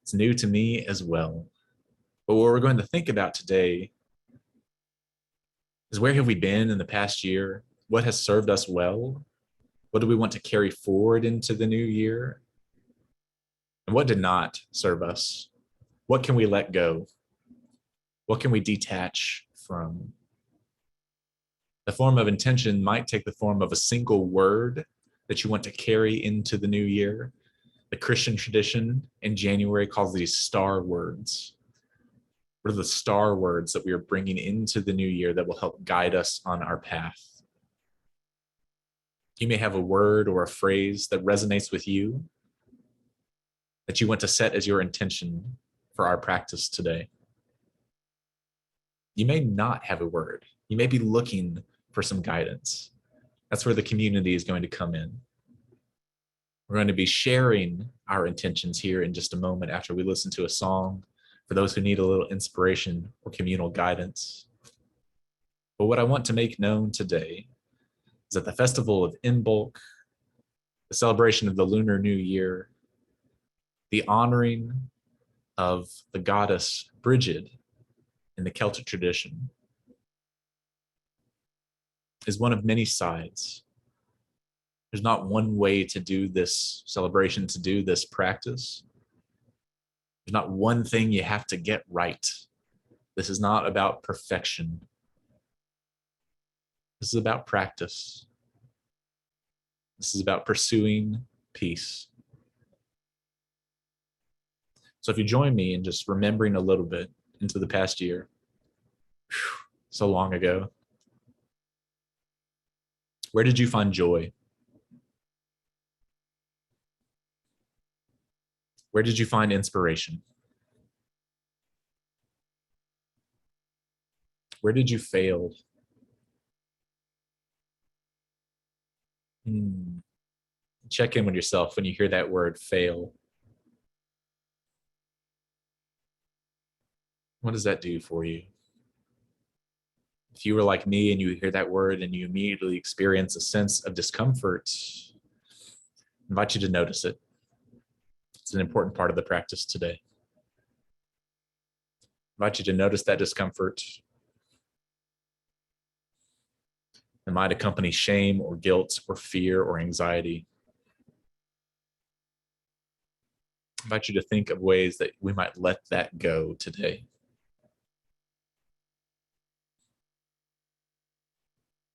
It's new to me as well. But what we're going to think about today is, where have we been in the past year? What has served us well? What do we want to carry forward into the new year? And what did not serve us? What can we let go? What can we detach from? The form of intention might take the form of a single word that you want to carry into the new year. The Christian tradition in January calls these star words. What are the star words that we are bringing into the new year that will help guide us on our path? You may have a word or a phrase that resonates with you that you want to set as your intention for our practice today. You may not have a word. You may be looking for some guidance. That's where the community is going to come in. We're going to be sharing our intentions here in just a moment after we listen to a song for those who need a little inspiration or communal guidance. But what I want to make known today is that the festival of Imbolc, the celebration of the Lunar New Year, the honoring of the goddess Brigid in the Celtic tradition, is one of many sides. There's not one way to do this celebration, to do this practice. There's not one thing you have to get right. This is not about perfection. This is about practice. This is about pursuing peace. So if you join me in just remembering a little bit into the past year, so long ago, where did you find joy? Where did you find inspiration? Where did you fail? Check in with yourself when you hear that word fail. What does that do for you? If you were like me and you hear that word and you immediately experience a sense of discomfort, I invite you to notice it. It's an important part of the practice today. I invite you to notice that discomfort. It might accompany shame or guilt or fear or anxiety. I invite you to think of ways that we might let that go today.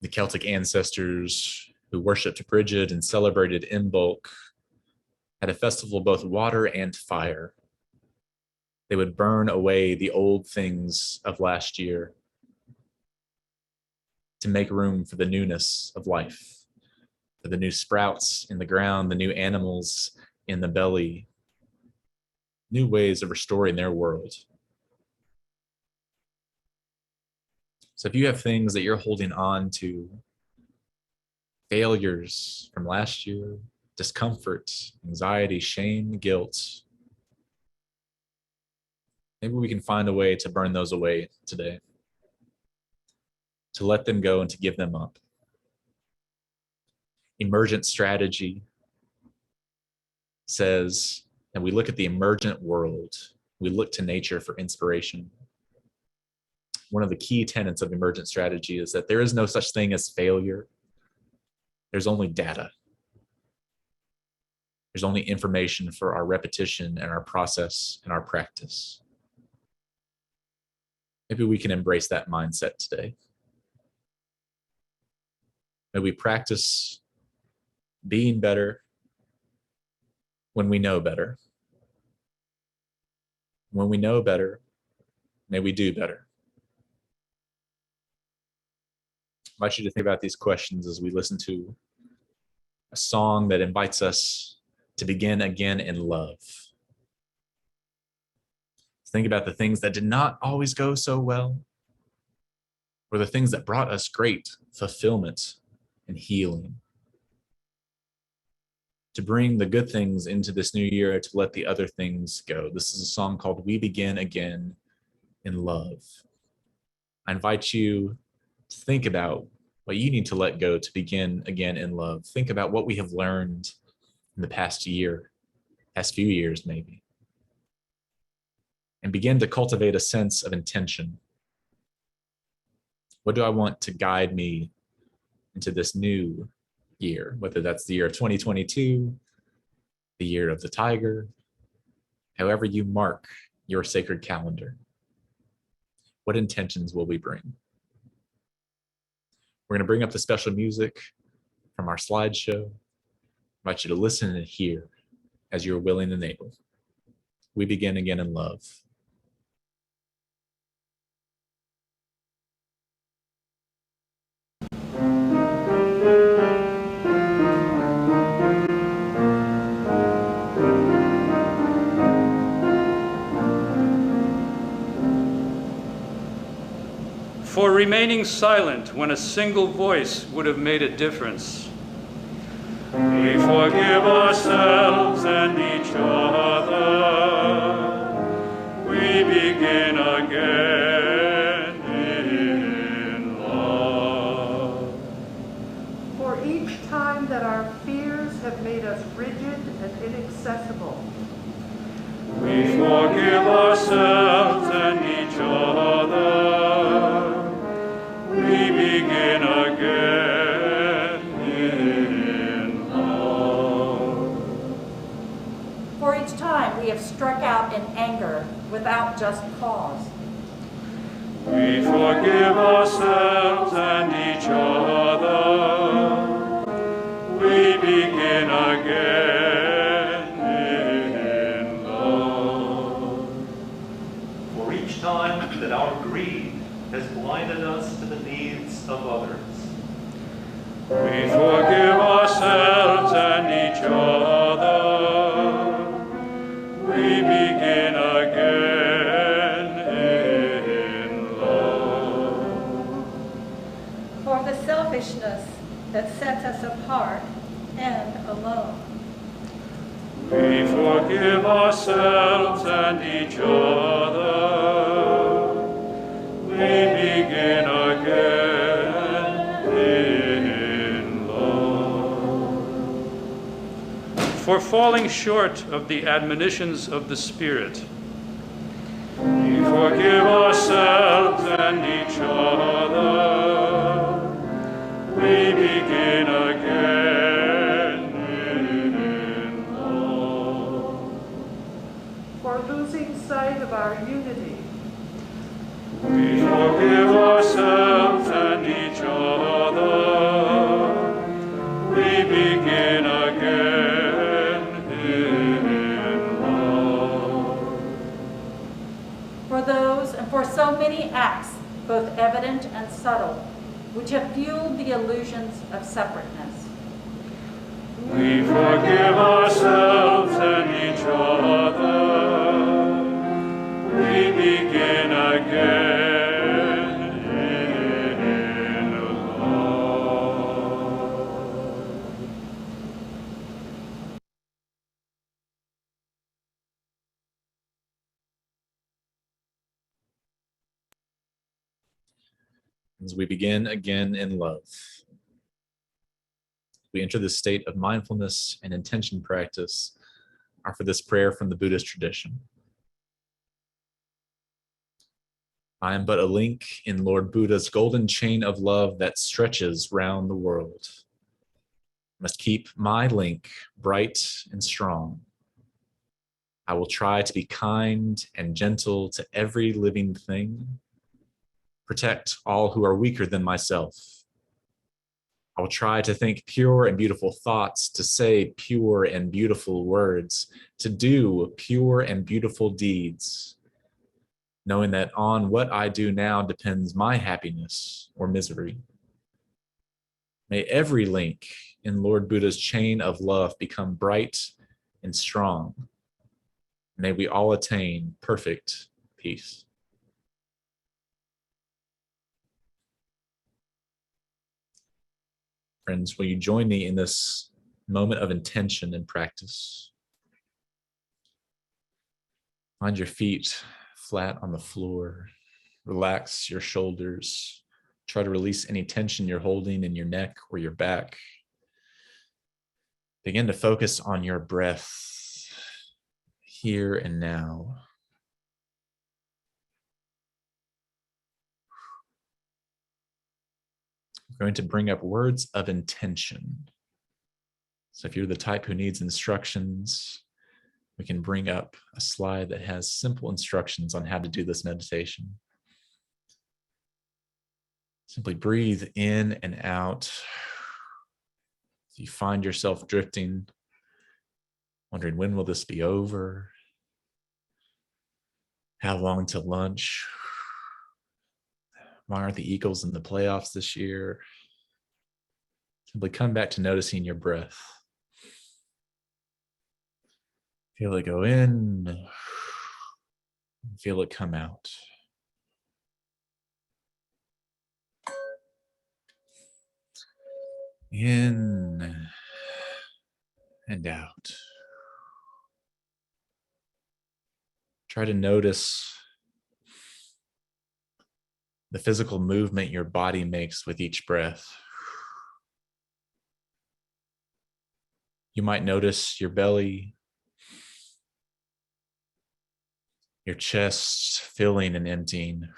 The Celtic ancestors who worshipped Brigid and celebrated Imbolc had a festival of both water and fire. They would burn away the old things of last year to make room for the newness of life, for the new sprouts in the ground, the new animals in the belly, new ways of restoring their world. So if you have things that you're holding on to, failures from last year, discomfort, anxiety, shame, guilt, maybe we can find a way to burn those away today, to let them go and to give them up. Emergent strategy says that we look at the emergent world, we look to nature for inspiration. One of the key tenets of emergent strategy is that there is no such thing as failure. There's only data. There's only information for our repetition and our process and our practice. Maybe we can embrace that mindset today. May we practice being better when we know better. When we know better, may we do better. I invite you to think about these questions as we listen to a song that invites us to begin again in love. Think about the things that did not always go so well, or the things that brought us great fulfillment and healing. To bring the good things into this new year, to let the other things go. This is a song called We Begin Again in Love. I invite you to think about what you need to let go to begin again in love. Think about what we have learned in the past year, past few years maybe. and begin to cultivate a sense of intention. What do I want to guide me into this new year, whether that's the year of 2022, the year of the tiger, however you mark your sacred calendar? What intentions will we bring? We're going to bring up the special music from our slideshow. I invite you to listen and hear as you're willing and able. We begin again in love. For remaining silent when a single voice would have made a difference. We forgive ourselves and each other. We begin again in love. For each time that our fears have made us rigid and inaccessible. We forgive ourselves and each other. We begin again in love. For each time we have struck out in anger without just cause. We forgive ourselves and each other. We begin again in love. For each time that our greed has blinded us to the needs of others. We forgive ourselves and each other. We begin again in love. For the selfishness that sets us apart and alone. We forgive ourselves and each other. We begin again in love. For falling short of the admonitions of the Spirit, we forgive ourselves and each other. We begin again in love. For losing sight of our unity. We forgive ourselves and each other. We begin again in love. For those and for so many acts, both evident and subtle, which have fueled the illusions of separateness. We forgive ourselves and each other. We begin again in love. As we begin again in love, we enter the state of mindfulness and intention practice. Offer this prayer from the Buddhist tradition. I am but a link in Lord Buddha's golden chain of love that stretches round the world. I must keep my link bright and strong. I will try to be kind and gentle to every living thing. Protect all who are weaker than myself. I will try to think pure and beautiful thoughts, to say pure and beautiful words, to do pure and beautiful deeds, knowing that on what I do now depends my happiness or misery. May every link in Lord Buddha's chain of love become bright and strong. May we all attain perfect peace. Friends, will you join me in this moment of intention and practice? Find your feet flat on the floor. Relax your shoulders. Try to release any tension you're holding in your neck or your back. Begin to focus on your breath here and now. We're going to bring up words of intention. So if you're the type who needs instructions, we can bring up a slide that has simple instructions on how to do this meditation. Simply breathe in and out. If you find yourself drifting, wondering when will this be over? How long till lunch? Why aren't the Eagles in the playoffs this year? Simply come back to noticing your breath. Feel it go in, feel it come out. In and out. Try to notice the physical movement your body makes with each breath. You might notice your belly, your chest filling and emptying.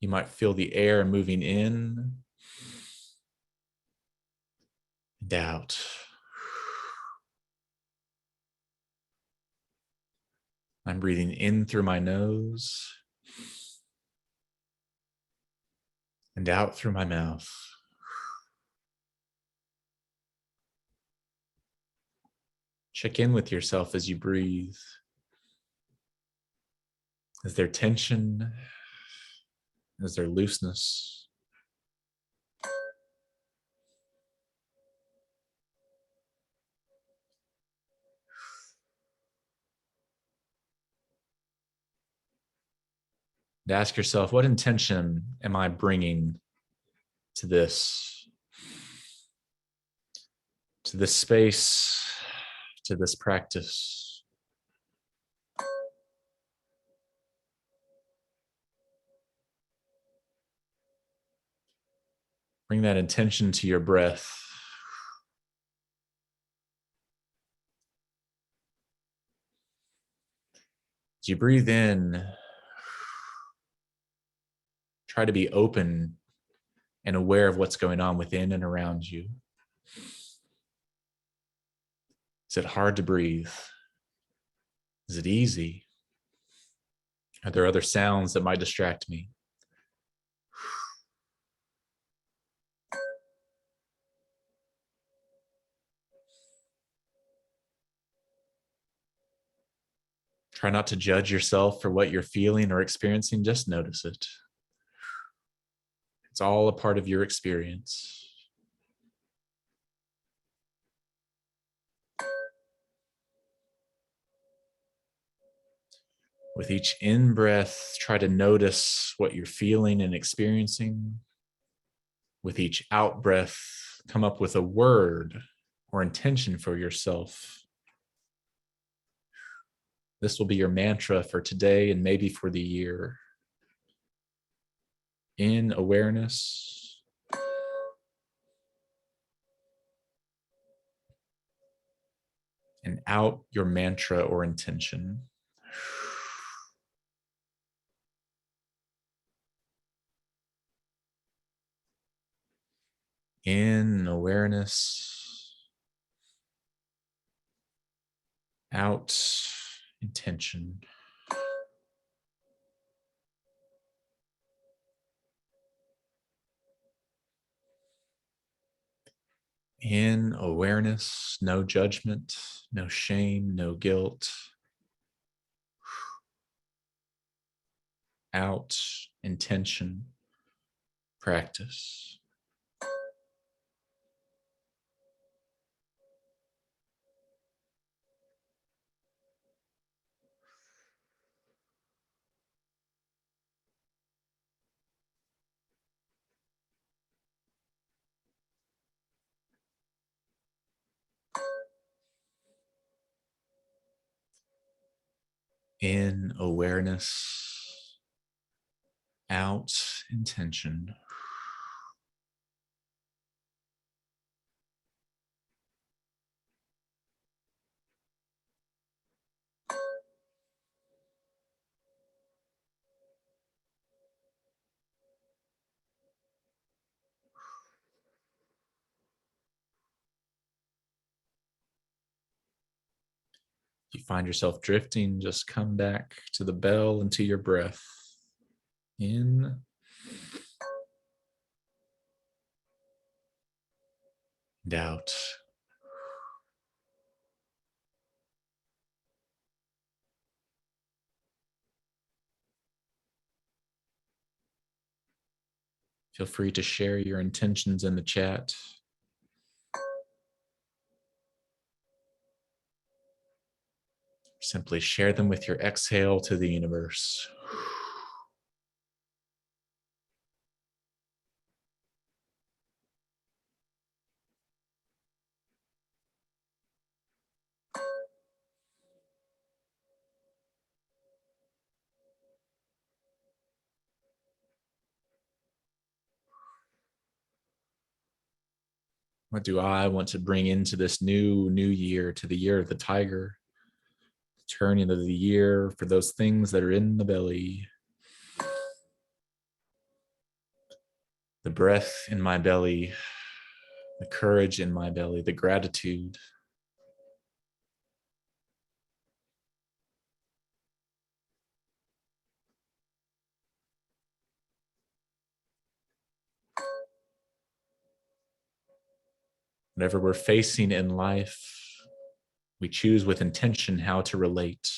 You might feel the air moving in and out. I'm breathing in through my nose and out through my mouth. Check in with yourself as you breathe. Is there tension? Is there looseness? And ask yourself, what intention am I bringing to this space, to this practice? Bring that intention to your breath. As you breathe in, try to be open and aware of what's going on within and around you. Is it hard to breathe? Is it easy? Are there other sounds that might distract me? Try not to judge yourself for what you're feeling or experiencing, just notice it. It's all a part of your experience. With each in-breath, try to notice what you're feeling and experiencing. With each out-breath, come up with a word or intention for yourself. This will be your mantra for today and maybe for the year. In awareness, and out your mantra or intention. In awareness, out intention. In awareness, no judgment, no shame, no guilt. Out intention, practice. In awareness, out intention. If you find yourself drifting, just come back to the bell and to your breath. In and out. Feel free to share your intentions in the chat. Simply share them with your exhale to the universe. What do I want to bring into this new year, to the year of the tiger? Turning of the year for those things that are in the belly. The breath in my belly, the courage in my belly, the gratitude. Whatever we're facing in life, we choose with intention how to relate.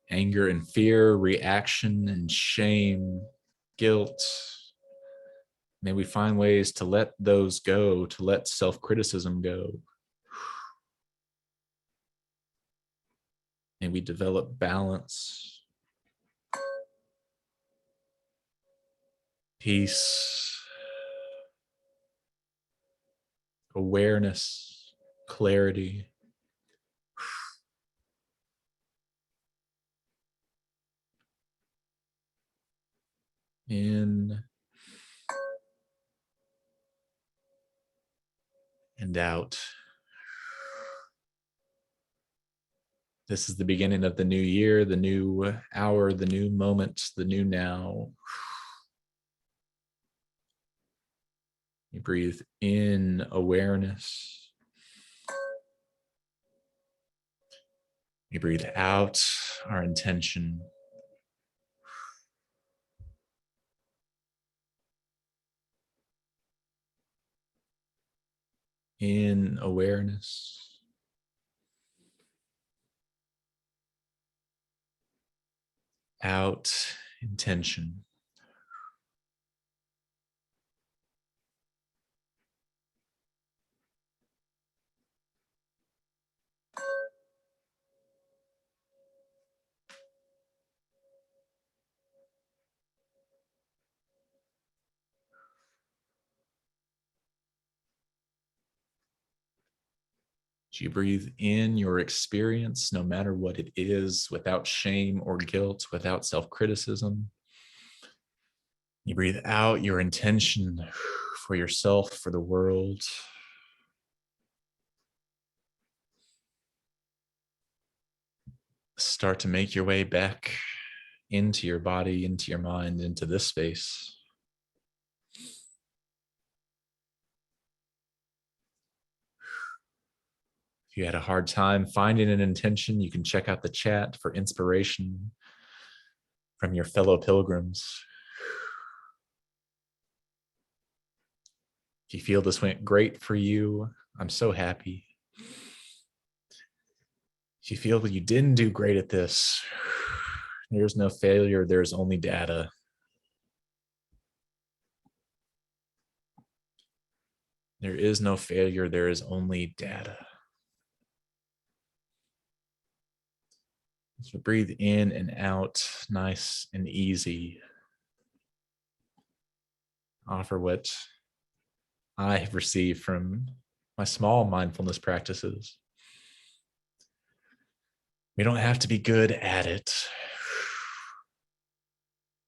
Anger and fear, reaction and shame, guilt. May we find ways to let those go, to let self-criticism go. May we develop balance, peace, awareness, clarity. In and out. This is the beginning of the new year, the new hour, the new moment, the new now. You breathe in awareness. You breathe out our intention. In awareness. Out intention. You breathe in your experience, no matter what it is, without shame or guilt, without self-criticism. You breathe out your intention for yourself, for the world. Start to make your way back into your body, into your mind, into this space. If you had a hard time finding an intention, you can check out the chat for inspiration from your fellow pilgrims. If you feel this went great for you, I'm so happy. If you feel that you didn't do great at this, there's no failure, there's only data. There is no failure, there is only data. So breathe in and out, nice and easy. Offer what I have received from my small mindfulness practices. We don't have to be good at it.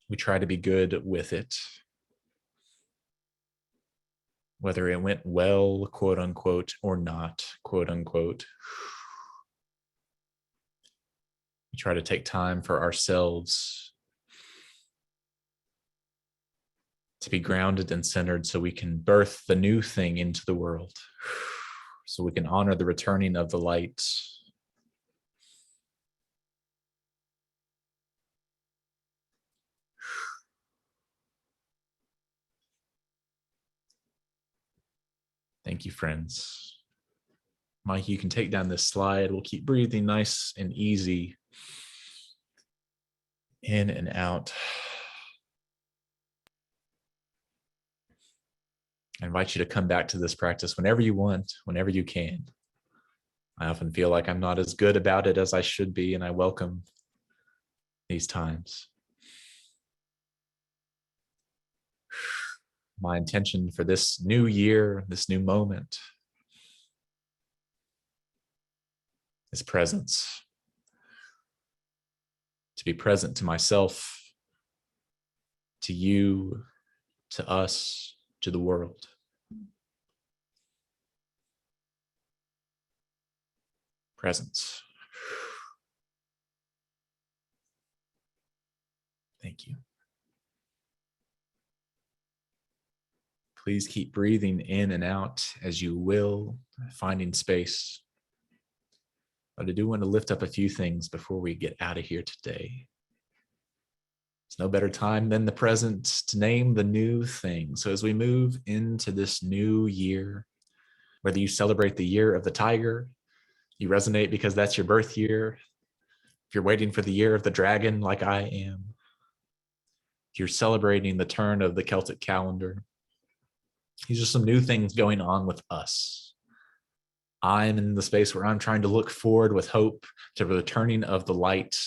We try to be good with it. Whether it went well, quote unquote, or not, quote unquote. We try to take time for ourselves to be grounded and centered so we can birth the new thing into the world, so we can honor the returning of the light. Thank you, friends. Mike, you can take down this slide. We'll keep breathing nice and easy in and out. I invite you to come back to this practice whenever you want, whenever you can. I often feel like I'm not as good about it as I should be, and I welcome these times. My intention for this new year, this new moment, is presence. To be present to myself, to you, to us, to the world. Presence. Thank you. Please keep breathing in and out as you will, finding space. But I do want to lift up a few things before we get out of here today. There's no better time than the present to name the new thing. So as we move into this new year, whether you celebrate the year of the tiger, you resonate because that's your birth year. If you're waiting for the year of the dragon like I am, if you're celebrating the turn of the Celtic calendar, these are some new things going on with us. I'm in the space where I'm trying to look forward with hope to the returning of the light,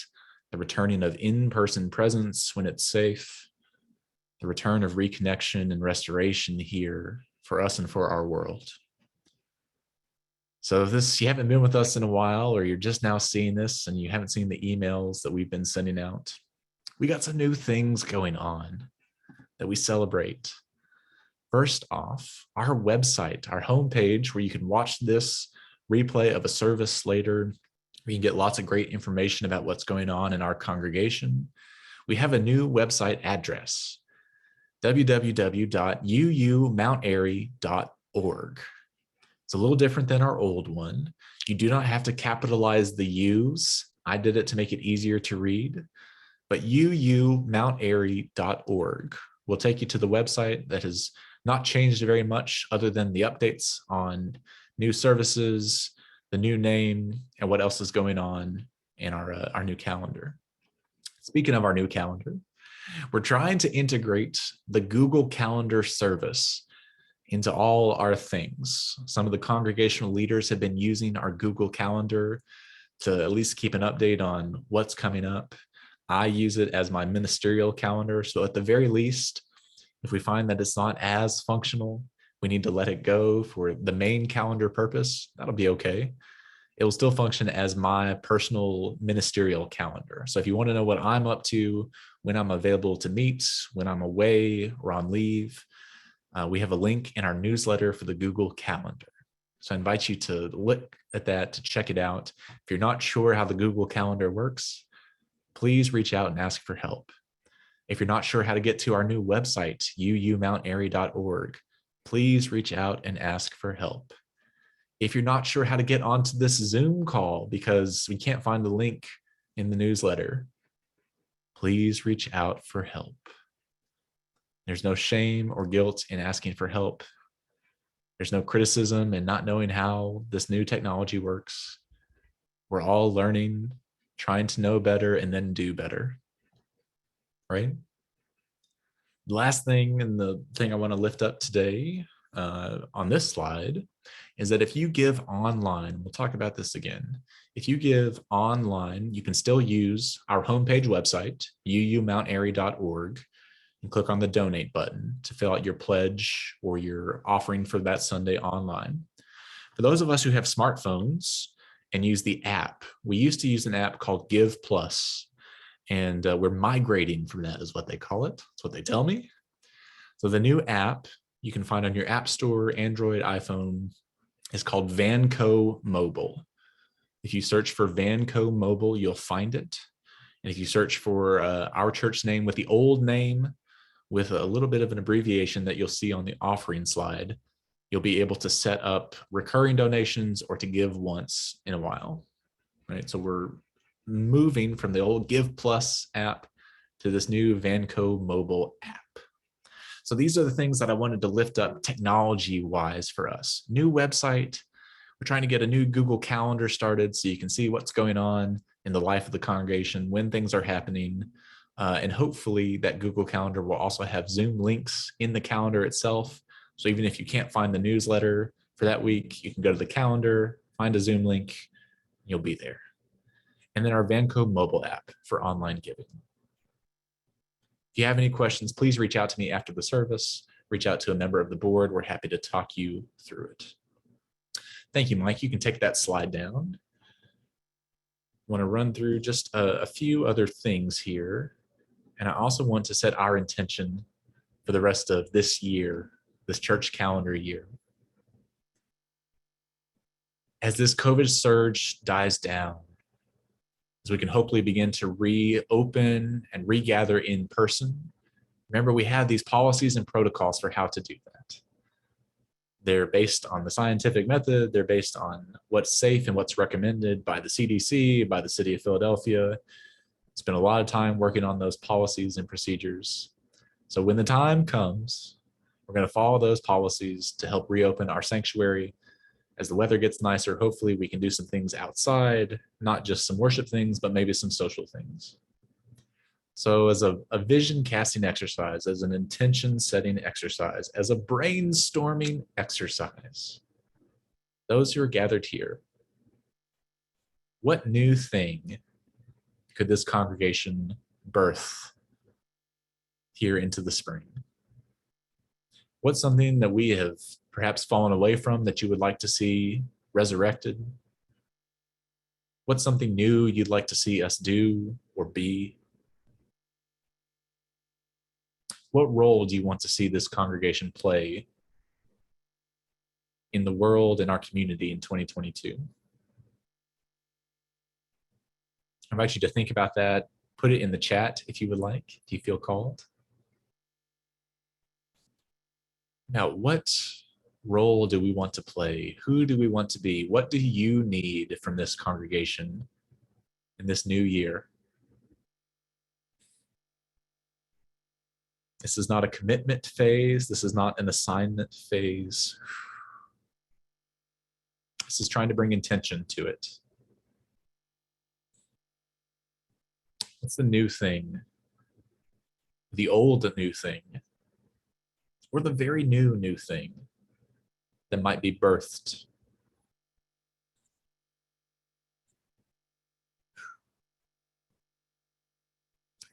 the returning of in-person presence when it's safe, the return of reconnection and restoration here for us and for our world. So if you haven't been with us in a while, or you're just now seeing this and you haven't seen the emails that we've been sending out, we got some new things going on that we celebrate. First off, our website, our homepage, where you can watch this replay of a service later, where you can get lots of great information about what's going on in our congregation. We have a new website address, www.uumountairy.org. It's a little different than our old one. You do not have to capitalize the U's. I did it to make it easier to read, but uumountairy.org will take you to the website that has not changed very much other than the updates on new services, the new name, and what else is going on in our new calendar. Speaking of our new calendar, we're trying to integrate the Google Calendar service into all our things. Some of the congregational leaders have been using our Google Calendar to at least keep an update on what's coming up. I use it as my ministerial calendar. So at the very least, if we find that it's not as functional, we need to let it go for the main calendar purpose. That'll be okay. It will still function as my personal ministerial calendar. So if you want to know what I'm up to, when I'm available to meet, when I'm away or on leave, we have a link in our newsletter for the Google Calendar. So I invite you to look at that, to check it out. If you're not sure how the Google Calendar works, please reach out and ask for help. If you're not sure how to get to our new website, uumountairy.org, please reach out and ask for help. If you're not sure how to get onto this Zoom call because we can't find the link in the newsletter, please reach out for help. There's no shame or guilt in asking for help. There's no criticism in not knowing how this new technology works. We're all learning, trying to know better and then do better. Right? The last thing, and the thing I want to lift up today on this slide, is that if you give online, we'll talk about this again. If you give online, you can still use our homepage website, uumountairy.org, and click on the donate button to fill out your pledge or your offering for that Sunday online. For those of us who have smartphones and use the app, we used to use an app called Give Plus. And we're migrating from that, is what they call it. That's what they tell me. So the new app you can find on your App Store, Android, iPhone, is called Vanco Mobile. If you search for Vanco Mobile, you'll find it. And if you search for our church name with the old name, with a little bit of an abbreviation that you'll see on the offering slide, you'll be able to set up recurring donations or to give once in a while, right? So we're moving from the old Give Plus app to this new Vanco mobile app. So these are the things that I wanted to lift up technology-wise for us. New website. We're trying to get a new Google Calendar started so you can see what's going on in the life of the congregation, when things are happening. And hopefully that Google Calendar will also have Zoom links in the calendar itself. So even if you can't find the newsletter for that week, you can go to the calendar, find a Zoom link, and you'll be there. And then our Vanco mobile app for online giving. If you have any questions, please reach out to me after the service. Reach out to a member of the board. We're happy to talk you through it. Thank you, Mike. You can take that slide down. I want to run through just a few other things here. And I also want to set our intention for the rest of this year, this church calendar year. As this COVID surge dies down, as we can hopefully begin to reopen and regather in person, remember we have these policies and protocols for how to do that. They're based on the scientific method. They're based on what's safe and what's recommended by the CDC, by the city of Philadelphia. Spent a lot of time working on those policies and procedures. So when the time comes, we're going to follow those policies to help reopen our sanctuary. As the weather gets nicer, hopefully we can do some things outside, not just some worship things, but maybe some social things. So as a vision casting exercise, as an intention setting exercise, as a brainstorming exercise, those who are gathered here, what new thing could this congregation birth here into the spring? What's something that we have perhaps fallen away from that you would like to see resurrected? What's something new you'd like to see us do or be? What role do you want to see this congregation play in the world and our community in 2022? I invite you to think about that. Put it in the chat if you would like, if you feel called. Now, what role do we want to play? Who do we want to be? What do you need from this congregation in this new year? This is not a commitment phase. This is not an assignment phase. This is trying to bring intention to it. What's the new thing? The old new thing? Or the very new thing that might be birthed?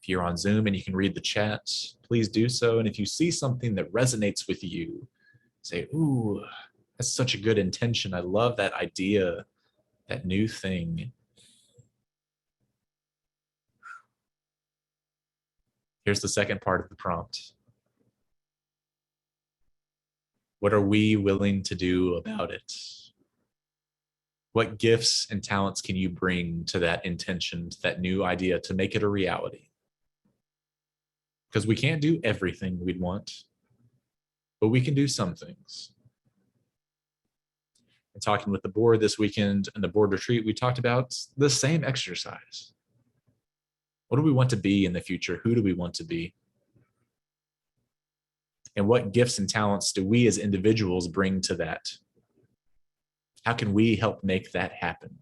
If you're on Zoom and you can read the chat, please do so. And if you see something that resonates with you, say, ooh, that's such a good intention. I love that idea, that new thing. Here's the second part of the prompt. What are we willing to do about it? What gifts and talents can you bring to that intention, to that new idea, to make it a reality? Because we can't do everything we'd want, but we can do some things. And talking with the board this weekend and the board retreat, we talked about the same exercise. What do we want to be in the future? Who do we want to be? And what gifts and talents do we as individuals bring to that? How can we help make that happen?